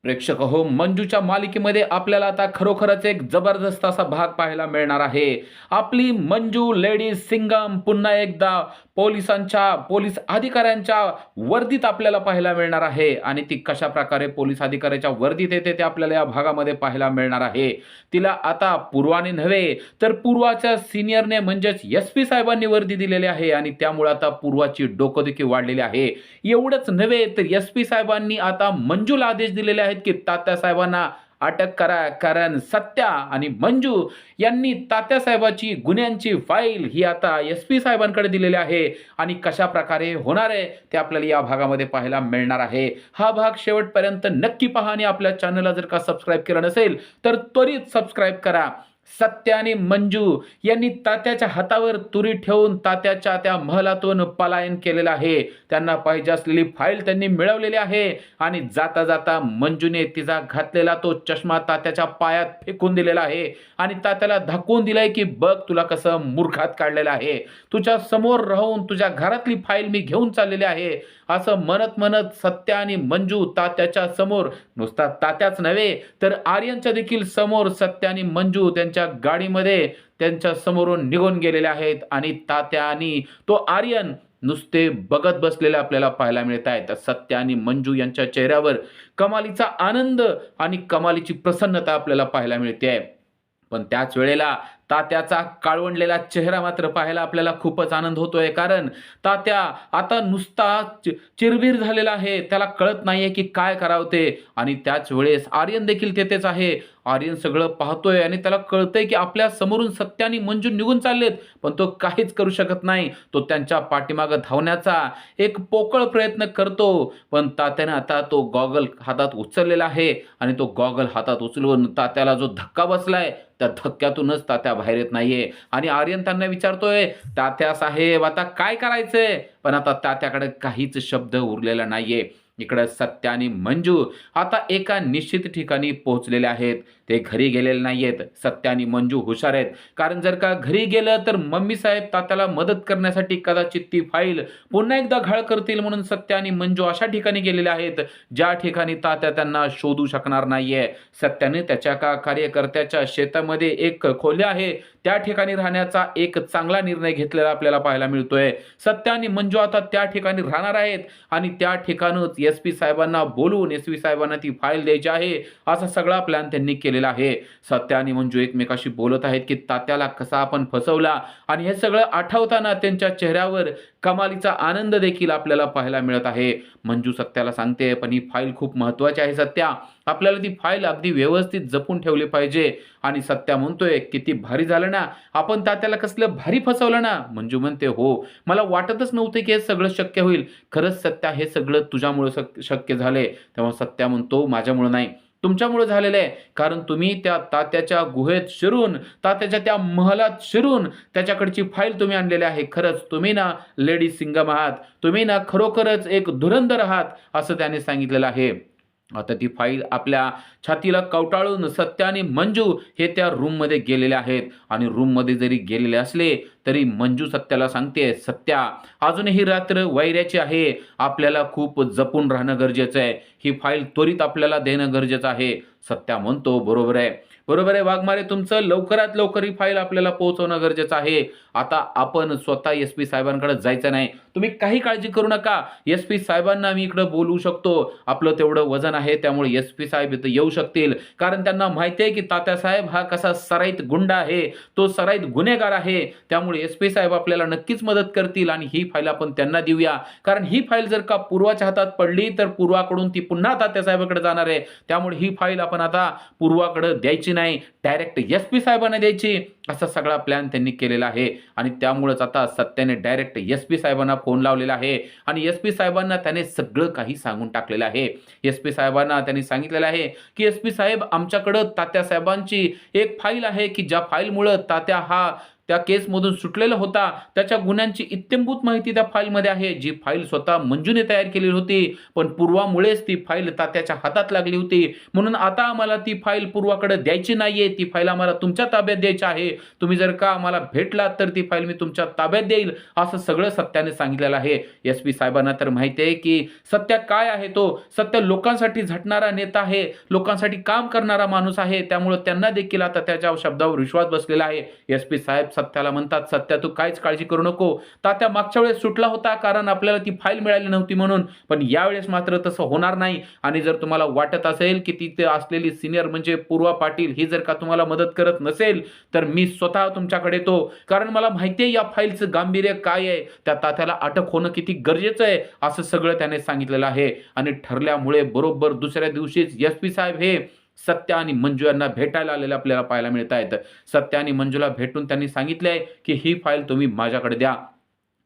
प्रेक्षक हो, मंजूच्या मालिकेमध्ये आपल्याला आता खरोखरच एक जबरदस्त असा भाग पाहायला मिळणार आहे. आपली मंजू लेडी सिंघम पुन्हा एकदा पोलीस अधिकाऱ्यांच्या वर्दीत आपल्याला पाहायला मिळणार आहे आणि ती कशा प्रकारे पोलीस अधिकाऱ्याच्या वर्दीत येते ते आपल्याला या भागामध्ये पाहायला मिळणार आहे. तिला आता पूर्वाने नव्हे तर पूर्वाच्या सिनियरने म्हणजेच एस-पी साहेबांनी वर्दी दिलेली आहे आणि त्यामुळे आता पूर्वाची डोकेदुखी वाढलेली आहे. एवढंच नव्हे तर एस-पी साहेबांनी आता मंजूला आदेश दिलेले आहेत की तात्यासाहेबांना अटक करा, कारण सत्या आणि मंजू यांनी तात्यासाहेबाची गुन्ह्यांची फाईल ही आता एस-पी साहेबांकडे दिलेली आहे आणि कशा प्रकारे होणार आहे ते आपल्याला या भागामध्ये पाहायला मिळणार आहे. हा भाग शेवटपर्यंत नक्की पहा आणि आपल्या चॅनलला जर का सबस्क्राईब केलं नसेल तर त्वरित सबस्क्राईब करा. सत्या आणि मंजू यांनी तात्याच्या हातावर तुरी ठेवून तात्याच्या त्या महलातून पलायन केलेलं आहे. त्यांना पाहिजे असलेली फाईल त्यांनी मिळवलेली आहे आणि जाता जाता मंजूने तिचा घातलेला तो चष्मा तात्याच्या पायात फेकून दिलेला आहे आणि तात्याला दाखवून दिलंय की बघ तुला कसं मूर्खात काढलेलं आहे. तुझ्या समोर राहून तुझ्या घरातली फाईल मी घेऊन चाललेली आहे असं म्हणत म्हणत सत्या आणि मंजू तात्याच्या समोर, नुसता तात्याच नव्हे तर आर्यनच्या देखील समोर सत्या आणि मंजू त्यांच्या गाडीमध्ये त्यांच्या समोरून निघून गेलेले आहेत आणि तात्या आणि तो आर्यन नुसते बघत बसलेले आपल्याला पाहायला मिळत आहेत. सत्या आणि मंजू यांच्या चेहऱ्यावर कमालीचा आनंद आणि कमालीची प्रसन्नता आपल्याला पाहायला मिळते. पण त्याच वेळेला तात्याचा काळवंडलेला चेहरा मात्र पाहायला आपल्याला खूपच आनंद होतोय, कारण तात्या आता नुसता चिरबीर झालेला आहे. त्याला कळत नाहीये की काय करावं ते. आणि त्याच वेळेस आर्यन देखील तेथेच आहे. आर्यन सगळं पाहतोय आणि त्याला कळतंय की आपल्या समोरून सत्या आणि मंजू निघून चाललेत, पण तो काहीच करू शकत नाही. तो त्यांच्या पाठीमागं धावण्याचा एक पोकळ प्रयत्न करतो, पण तात्याने आता तो गॉगल हातात उचललेला आहे आणि तो गॉगल हातात उचलून तात्याला जो धक्का बसलाय त्या धक्क्यातूनच तात्या बाहेर येत नाहीये आणि आर्यन त्यांना विचारतोय, तात्या साहेब आता काय करायचंय? पण आता तात्याकडे काहीच शब्द उरलेला नाहीये. इकडे सत्या आणि मंजू आता एका निश्चित ठिकाणी पोहोचलेले आहेत. ते घरी गेलेले नाहीयेत. सत्या आणि मंजू हुशार आहेत, कारण जर का घरी गेलं तर मम्मी साहेब तात्याला मदत करण्यासाठी कदाचित ती फाईल पुन्हा एकदा घाळ करतील, म्हणून सत्या आणि मंजू अशा ठिकाणी गेलेले आहेत ज्या ठिकाणी तात्या त्यांना शोधू शकणार नाहीये. सत्याने त्याच्या का कार्यकर्त्याच्या शेतामध्ये एक खोली आहे त्या ठिकाणी राहण्याचा एक चांगला निर्णय घेतलेला आपल्याला पाहायला मिळतोय. सत्या आणि मंजू आता त्या ठिकाणी राहणार आहेत आणि त्या ठिकाणच एस-पी साहेबांना बोलवून एस-पी साहेबांना ती फाईल द्यायची आहे असा सगळा प्लॅन त्यांनी केलेला आहे. सत्या आणि मंजू एकमेकाशी बोलत आहेत की तात्याला कसा आपण फसवला आणि हे सगळं आठवताना त्यांच्या चेहऱ्यावर कमालीचा आनंद देखील आपल्याला पाहायला मिळत आहे. मंजू सत्याला सांगते, पण ही फाईल खूप महत्त्वाची आहे सत्या, आपल्याला ती फाईल अगदी व्यवस्थित जपून ठेवली पाहिजे. आणि सत्या म्हणतोय, किती भारी झालं ना, आपण तात्याला कसलं भारी फसवलं ना. मंजू म्हणते, हो मला वाटतच नव्हतं की हे सगळं शक्य होईल. खरंच सत्या हे सगळं तुझ्यामुळे शक्य झाले. तेव्हा सत्या म्हणतो, माझ्यामुळे नाही तुमच्यामुळे झालेलं आहे, कारण तुम्ही त्या तात्याच्या गुहेत शिरून, तात्याच्या त्या महलात शिरून त्याच्याकडची फाईल तुम्ही आणलेली आहे. खरंच तुम्ही ना लेडी सिंगम आहात, तुम्ही ना खरोखरच एक धुरंधर आहात असं त्याने सांगितलेलं आहे. आता ती फाईल आपल्या छातीला कवटाळून सत्या आणि मंजू हे त्या रूममध्ये गेलेले आहेत आणि रूममध्ये जरी गेलेले असले तरी मंजू सत्याला सांगते, सत्या अजूनही रात्र वैऱ्याची आहे, आपल्याला खूप जपून राहणं गरजेचं आहे. ही फाईल त्वरित आपल्याला देणं गरजेचं आहे. सत्या म्हणतो, बरोबर आहे, बरोबर आहे वाघमारे तुमचं, लवकरात लवकर ही फाईल आपल्याला पोहोचवणं गरजेचं आहे. आता आपण स्वतः एस-पी साहेबांकडे जायचं नाही, तुम्ही काही काळजी करू नका. एस-पी साहेबांना मी इकडे बोलवू शकतो, आपलं तेवढं वजन आहे, त्यामुळे एस-पी साहेब इथं येऊ शकतील, कारण त्यांना माहिती आहे की तात्यासाहेब हा कसा सराईत गुंड आहे, तो सराईत गुन्हेगार आहे. त्यामुळे एस-पी साहेब आपल्याला नक्कीच मदत करतील आणि ही फाईल आपण त्यांना देऊया, कारण ही फाईल जर का पूर्वाच्या हातात पडली तर पूर्वाकडून ती पुन्हा तात्यासाहेबांकडे जाणार आहे. त्यामुळे ही फाईल आपण आता पूर्वाकडे द्यायची नाही, डायरेक्ट एस-पी साहेबांना द्यायची, असा सगळा प्लॅन त्यांनी केलेला आहे. आणि त्यामुळेच आता सत्याने डायरेक्ट एस-पी साहेबांना फोन लावलेला आहे आणि एस-पी साहेबांना त्याने सगळं काही सांगून टाकलेलं आहे. एस-पी साहेबांना त्यांनी सांगितलेलं आहे की एस-पी साहेब, आमच्याकडं तात्या साहेबांची एक फाईल आहे की ज्या फाईलमुळं तात्या हा त्या केसमधून सुटलेला होता, त्याच्या गुन्ह्यांची इत्थंभूत माहिती त्या फाईलमध्ये आहे, जी फाईल स्वतः मंजूने तयार केलेली होती, पण पूर्वामुळेच ती फाईल तात्याच्या हातात लागली होती. म्हणून आता आम्हाला ती फाईल पूर्वाकडे द्यायची नाहीये, ती फाईल आम्हाला तुमच्या ताब्यात द्यायची आहे. तुम्ही जर का आम्हाला भेटलात तर ती फाईल मी तुमच्या ताब्यात देईल, असं सगळं सत्याने सांगितलेलं आहे. एसपी साहेबांना तर माहिती आहे की सत्या काय आहे. तो सत्य लोकांसाठी झटणारा नेता आहे, लोकांसाठी काम करणारा माणूस आहे, त्यामुळे त्यांना देखील आता त्याच्या शब्दावर विश्वास बसलेला आहे. एसपी साहेब सत्याला म्हणतात, सत्या तू काहीच काळजी करू नको. तात्या मागच्या वेळेस सुटला होता कारण आपल्याला ती फाईल मिळाली नव्हती म्हणून, पण यावेळेस मात्र तसं होणार नाही. आणि जर तुम्हाला वाटत असेल की तिथे असलेली सिनियर म्हणजे पूर्वा पाटील ही जर का तुम्हाला मदत करत नसेल तर मी स्वतः तुमच्याकडे येतो, कारण मला माहिती आहे या फाईलचं गांभीर्य काय आहे, त्या तात्याला अटक होणं किती गरजेचं आहे, असं सगळं त्याने सांगितलेलं आहे. आणि ठरल्यामुळे बरोबर दुसऱ्या दिवशीच एसपी साहेब हे सत्या आणि मंजू यांना भेटायला आलेले आपल्याला पाहायला मिळत आहेत. सत्या आणि मंजूला भेटून त्यांनी सांगितलंय की ही फाईल तुम्ही माझ्याकडे द्या.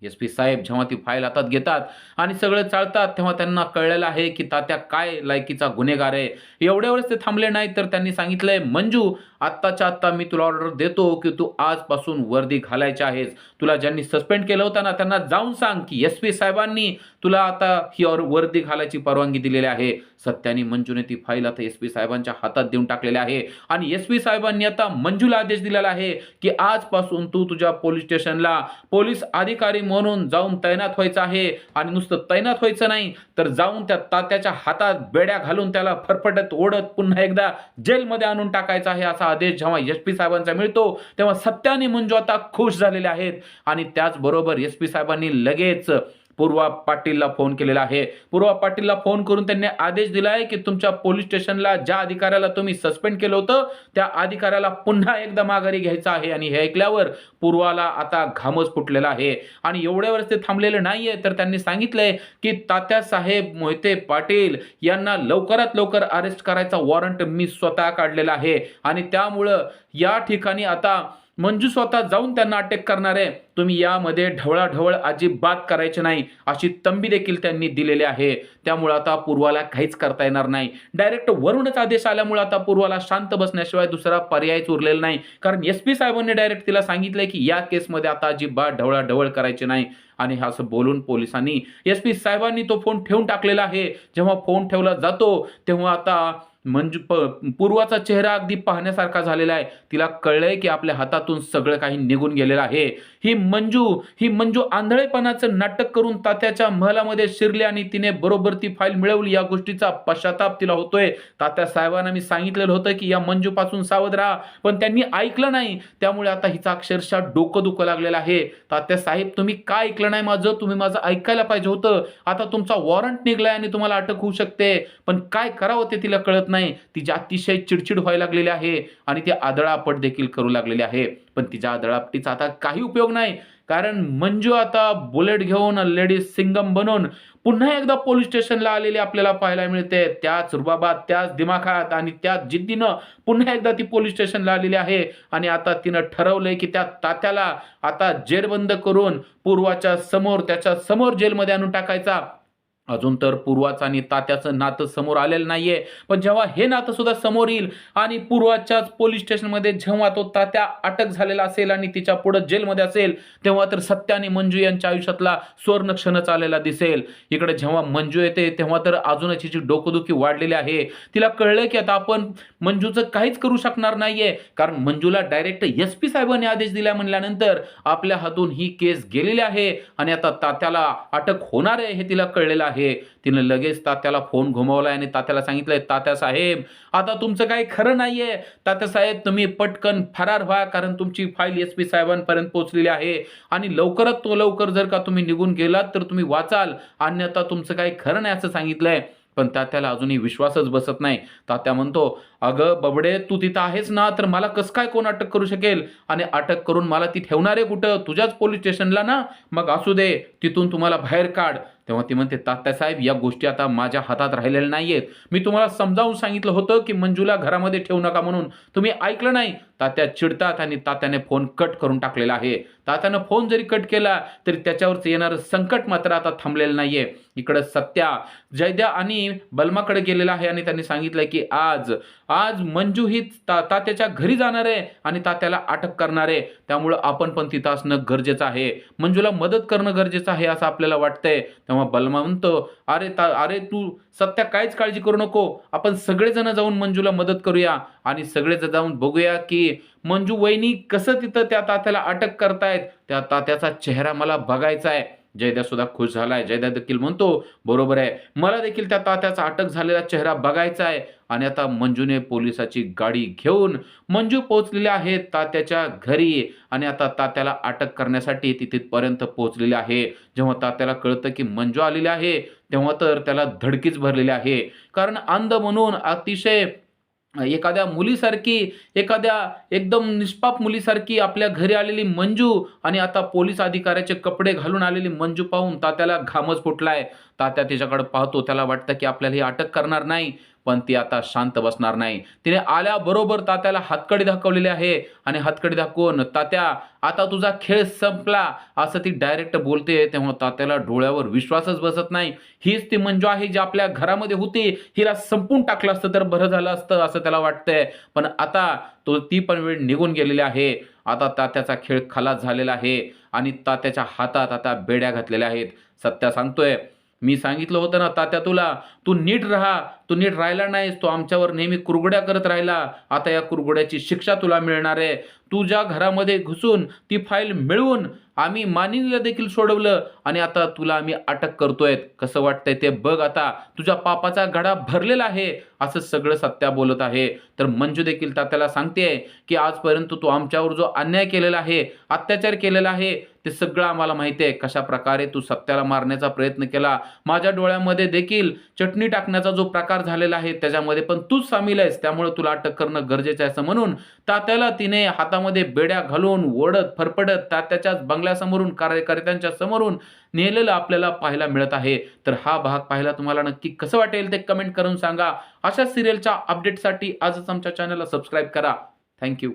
एसपी साहेब जेव्हा ती फाईल हातात घेतात आणि सगळं चालतात, तेव्हा त्यांना कळलेलं आहे की तात्या काय लायकीचा गुन्हेगार आहे. एवढ्यावरच ते थांबले नाही, तर त्यांनी सांगितलंय, मंजू आत्ताच्या आत्ता मी तुला ऑर्डर देतो की तू आजपासून वर्दी घालायची आहेस. तुला ज्यांनी सस्पेंड केलं होतं ना त्यांना जाऊन सांग की एसपी साहेबांनी तुला आता ही वर्दी घालायची परवानगी दिलेली आहे. सत्याने मंजूने ती फाईल आता एसपी साहेबांच्या हातात देऊन टाकलेली आहे आणि एसपी साहेबांनी आता मंजूला आदेश दिलेला आहे की आजपासून तू तुझ्या पोलीस स्टेशनला पोलीस अधिकारी म्हणून जाऊन तैनात व्हायचं आहे. आणि नुसतं तैनात व्हायचं नाही तर जाऊन त्या तात्याच्या हातात बेड्या घालून त्याला फरफटत ओढत पुन्हा एकदा जेलमध्ये आणून टाकायचं आहे, असा आदेश जेव्हा एसपी साहेबांचा मिळतो तेव्हा सत्या आणि मंजू आता खुश झालेले आहेत. आणि त्याचबरोबर एसपी साहेबांनी लगेच पूर्वा पाटीलला फोन केलेला आहे. पूर्वा पाटीलला फोन करून त्यांनी आदेश दिलाय की तुमच्या पोलीस स्टेशनला ज्या अधिकाऱ्याला तुम्ही सस्पेंड केलं होतं त्या अधिकाऱ्याला पुन्हा एकदा माघारी घ्यायचं आहे. आणि हे ऐकल्यावर पूर्वाला आता घामच फुटलेला आहे. आणि एवढ्यावरच ते थांबलेलं नाहीये, तर त्यांनी सांगितलंय की तात्यासाहेब मोहिते पाटील यांना लवकरात लवकर अरेस्ट करायचा वॉरंट मी स्वतः काढलेला आहे. आणि त्यामुळं या ठिकाणी आता मंजू स्वतः जाऊन त्यांना अटक करणार आहे. तुम्ही यामध्ये ढवळाढवळ अजिबात करायचे नाही, अशी तंबी देखील त्यांनी दिलेली आहे. त्यामुळे आता पूर्वाला काहीच करता येणार नाही. डायरेक्ट वरूनच आदेश आल्यामुळे आता पूर्वाला शांत बसण्याशिवाय दुसरा पर्यायच उरलेला नाही, कारण एसपी साहेबांनी डायरेक्ट तिला सांगितलंय की या केसमध्ये आता अजिबात ढवळाढवळ करायची नाही. आणि असं बोलून पोलिसांनी एसपी साहेबांनी तो फोन ठेवून टाकलेला आहे. जेव्हा फोन ठेवला जातो तेव्हा आता पूर्वाचा चेहरा अगदी पाहण्यासारखा झालेला आहे. तिला कळलंय की आपल्या हातातून सगळं काही निघून गेलेलं आहे. ही मंजू आंधळेपणाचं नाटक करून तात्याच्या महलामध्ये शिरली आणि तिने बरोबर ती फाईल मिळवली. या गोष्टीचा पश्चाताप तिला होतोय. तात्या साहेबांना मी सांगितलेलं होतं की या मंजूपासून सावध राहा, पण त्यांनी ऐकलं नाही. त्यामुळे आता हिचा अक्षरशः डोकं दुखू लागलेलं आहे. तात्या साहेब तुम्ही काय ऐकलं नाही माझं? तुम्ही माझं ऐकायला पाहिजे होतं. आता तुमचा वॉरंट निघलाय आणि तुम्हाला अटक होऊ शकते, पण काय करावं ते तिला कळत नाही. तिची अतिशय चिडचिड व्हायला लागलेली आहे आणि ती आदळापट देखील करू लागलेली आहे. पण तिच्या आदळापटीचा आता काही उपयोग नाही, कारण मंजू आता बुलेट घेऊन लेडीज सिंगम बनून पुन्हा एकदा पोलीस स्टेशनला आलेली आपल्याला पाहायला मिळते. त्याच रुबाबात, त्याच दिमाखात आणि त्याच जिद्दीनं पुन्हा एकदा ती पोलीस स्टेशनला आलेली आहे. आणि आता तिनं ठरवलंय की त्या तात्याला आता जेरबंद करून पूर्वाच्या समोर, त्याच्या समोर जेलमध्ये आणून टाकायचा. अजून तर पूर्वाचं आणि तात्याचं नातं समोर आलेलं नाहीये, पण जेव्हा हे नातं सुद्धा समोर येईल आणि पूर्वाच्याच पोलीस स्टेशनमध्ये जेव्हा तो तात्या अटक झालेला असेल आणि तिच्या पुढे जेलमध्ये असेल, तेव्हा तर सत्या आणि मंजू यांच्या आयुष्यातला सुवर्ण क्षणच आलेला दिसेल. इकडे जेव्हा मंजू येते तेव्हा तर अजूनच हिची डोकदुखी वाढलेली आहे. तिला कळलं की आता आपण मंजूचं काहीच करू शकणार नाहीये, कारण मंजूला डायरेक्ट एसपी साहेबांनी आदेश दिला म्हणल्यानंतर आपल्या हातून ही केस गेलेली आहे आणि आता तात्याला अटक होणार आहे हे तिला कळलेलं आहे. तिने लगेच तात्याला फोन घुमवलाय आणि तात्याला सांगितलंय, तात्या साहेब आता तुमचं काही खरं नाहीये. तात्या साहेब तुम्ही पटकन फरार व्हा, कारण तुमची फाईल एसपी साहेबांपर्यंत पोहोचलेली आहे आणि लवकरात तो लवकर जर का तुम्ही निघून गेलात तर तुम्ही वाचाल, अन्यथा तुमचं काही खरं नाही असं सांगितलंय. पण तात्याला अजूनही विश्वासच बसत नाही. तात्या म्हणतो, अगं बबडे तू तिथं आहेस ना, तर मला कसं काय कोण अटक करू शकेल? आणि अटक करून मला ती ठेवणार आहे कुठं? तुझ्याच पोलीस स्टेशनला ना. मग असू दे, तिथून तुम्हाला बाहेर काढ. तेव्हा ती म्हणते, तात्यासाहेब या गोष्टी आता माझ्या हातात राहिलेल्या नाहीयेत. मी तुम्हाला समजावून सांगितलं होतं की मंजूला घरामध्ये ठेवू नका म्हणून, तुम्ही ऐकलं नाही. तात्या चिडतात आणि तात्याने फोन कट करून टाकलेला आहे. तात्यानं फोन जरी कट केला तरी त्याच्यावरच येणारं संकट मात्र आता थांबलेलं नाहीये. इकडे सत्या जयद्या आणि बलमाकडे गेलेला आहे आणि त्यांनी सांगितलंय की आज आज मंजू ही तात्याच्या घरी जाणार आहे आणि तात्याला अटक करणार आहे. त्यामुळं आपण पण तिथं असणं गरजेचं आहे. मंजूला मदत करणं गरजेचं आहे असं आपल्याला वाटतंय. तेव्हा बलमा म्हणतो, "अरे तू सत्या काहीच काळजी करू नको. आपण सगळेजण जाऊन मंजूला मदत करूया आणि सगळेजण जाऊन बघूया की मंजू वहिनी कसं तिथं त्या तात्याला अटक करतायत. त्या तात्याचा चेहरा मला बघायचा आहे." जयद्या सुद्धा खुश झालाय. जयद्या देखील म्हणतो, "बरोबर आहे. मला देखील त्या तात्याचा अटक झालेला चेहरा बघायचा आहे." आणि आता मंजूने पोलिसाची गाडी घेऊन मंजू पोहोचलेली आहे तात्याच्या घरी आणि आता तात्याला अटक करण्यासाठी ती तिथपर्यंत पोहोचलेली आहे. जेव्हा तात्याला कळतं की मंजू आलेली आहे, तेव्हा तर त्याला धडकीच भरलेली आहे. कारण अंध म्हणून अतिशय एखाद्या मुलीसारखी, एखाद्या एकदम निष्पाप मुलीसारखी आपल्या घरी आलेली मंजू आणि आता पोलीस अधिकाऱ्याचे कपडे घालून आलेली मंजू पाहून तात्याला घामच फुटलाय. तात्या तिच्याकडे पाहतो. त्याला वाटतं की आपल्याला ही अटक करणार नाही, पण ती आता शांत बसणार नाही. तिने आल्याबरोबर तात्याला हातकडी दाखवलेली आहे आणि हातकडी दाखवून, "तात्या, आता तुझा खेळ संपला," असं ती डायरेक्ट बोलते. तेव्हा तात्याला डोळ्यावर विश्वासच बसत नाही. हीच ती मंजू आहे जी आपल्या घरामध्ये होती. हिला संपवून टाकलं असतं तर बरं झालं असतं असं त्याला वाटतंय. पण आता ती पण वेळ निघून गेलेली आहे. आता तात्याचा खेळ खलास झालेला आहे आणि तात्याच्या हातात आता बेड्या घातलेल्या आहेत. सत्या सांगतोय, "मी सांगितलं होतं ना तात्या तुला, तू नीट राहा. तू नीट राहिला नाहीस. तू आमच्यावर नेहमी कुरघोड्या करत राहिला. आता या कुरघोड्याची शिक्षा तुला मिळणार आहे. तुझ्या घरामध्ये घुसून ती फाईल मिळवून आम्ही मानिनीला देखील सोडवलं आणि आता तुला आम्ही अटक करतोय. कसं वाटतंय ते बघ आता. तुझ्या पापाचा घडा भरलेला आहे." असं सगळं सत्या बोलत आहे. तर मंजू देखील तात्याला सांगतेय की आजपर्यंत तू आमच्यावर जो अन्याय केलेला आहे, अत्याचार केलेला आहे, ते सगळं आम्हाला माहिती आहे. कशाप्रकारे तू सत्याला मारण्याचा प्रयत्न केला. माझ्या डोळ्यामध्ये देखील चटणी टाकण्याचा जो प्रकार झालेला आहे, त्याच्यामध्ये पण तूच सामील आहेस. त्यामुळे तुला अटक करणं गरजेचं आहे असं म्हणून तात्याला तिने हातामध्ये बेड्या घालून ओढत, फरफटत तात्याच्याच बंगल्यासमोरून, कार्यकर्त्यांच्या समोरून नेलेलं आपल्याला पाहायला मिळत आहे. तर हा भाग पाहायला तुम्हाला नक्की कसं वाटेल ते कमेंट करून सांगा. अशा सिरियलच्या अपडेटसाठी आजच आमच्या चॅनलला सबस्क्राईब करा. Thank you.